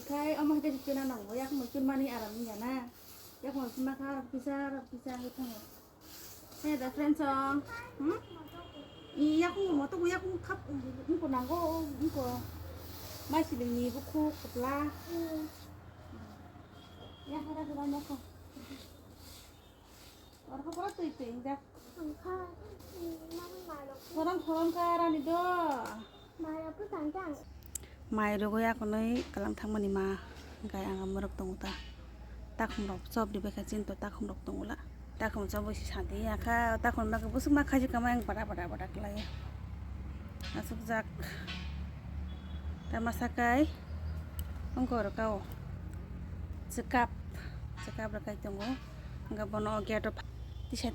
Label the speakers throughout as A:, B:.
A: Kai omah ke sipena nang yak mungkin mani aram ya na. Yak mau makan bisa itu. Da friend song. Iya aku mau tuh aku kap ini ko nanggo ini ko. Masih ni buku kepala. Ya ada banyak kok. Orang ko tuh itu enggak. Orang karan itu. Mairogo yakonoi kalang thangmani ma gai anga morok tonguta takhum rok job dibe kachin to takhum rok tongula takhum job si sante yakha takhum mak busuk ma khaji kama ang pada klai asuk jak tamasakai ongkor kau cekap rakai tongo anga bono gate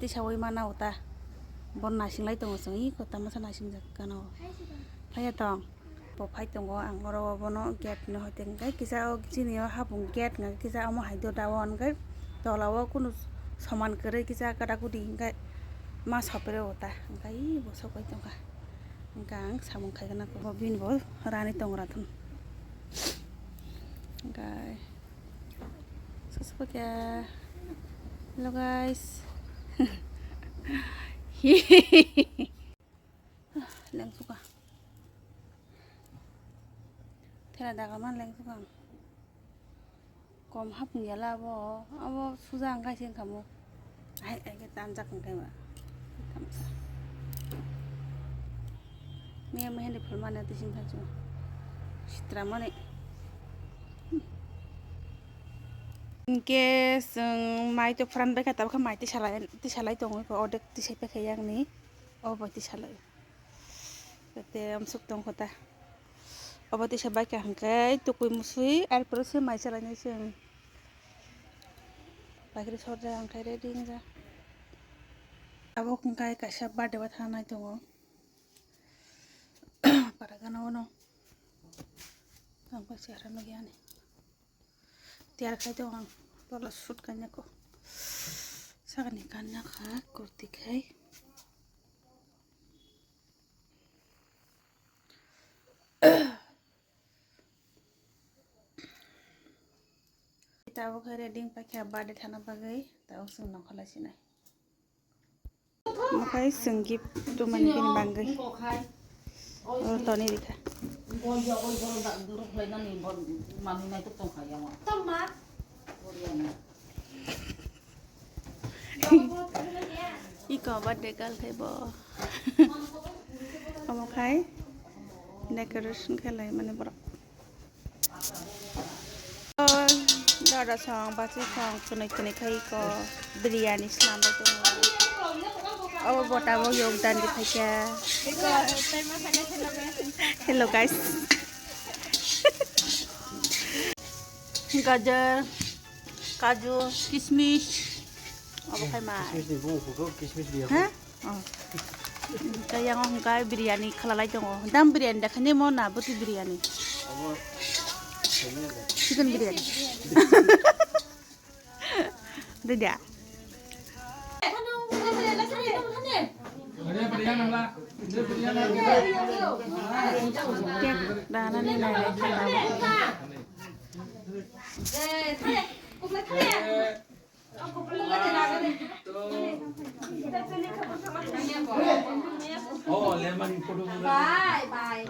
A: tisa oi mana uta bon nasing lai tongo songi ko tamasa nasing jak kano phaya tong Popai tunggu angkoro bono gate no hoten kai kisa o sini o hapung gate ngai kisa amo haido dawon kai tolawo kunu saman kere kisa kada kudi kai mas hopere ota kai boso kai tongka gang samung kai kana ko bin bo rani tongra thun kai sospo kya hello guys leng suka Thela daga man leng sukang kom hapung yala bo abo sujang kai sing kamu ai ke tanjak kai ma tamsa me hende phul mane tising thachu sitra mane inke sung mai to fran beka tab kha mai ti salai tong ko odek ti sai pe yang ni obo ti salai te am suk tong kota Obati sabay ka hangkay tukoy musui ar pero se mai sala ni sing bagri sorda hangkay ready nga abo hangkay ka sabba de wat hanay tungo para gana wono hangkay sara no gyani tiar khay to hang tola shoot kanya ko sagani kanya kha kurti khay Tahu kaya reading pakai abade thana bagai tahu sung nongkhala sinai makai senggip tu mani kini banggai oh toni dikha iko abade gal thai bo kamu kai decoration khalai mane borok Dada song baca song tunai kai ko biryani selama tu. Oh buat apa yogan di pakai? Hello guys. Gajar, kaju, kismis. Apa kai mah? Kismis di bawah pukul kismis dia. Hah? Oh. Kayak orang kai biryani kalalai tu. Dam biryani dah kan dia mau nabu tu biryani. Chicken biryani. Tidak. Dah nanti Oh, lemon photo. Bye.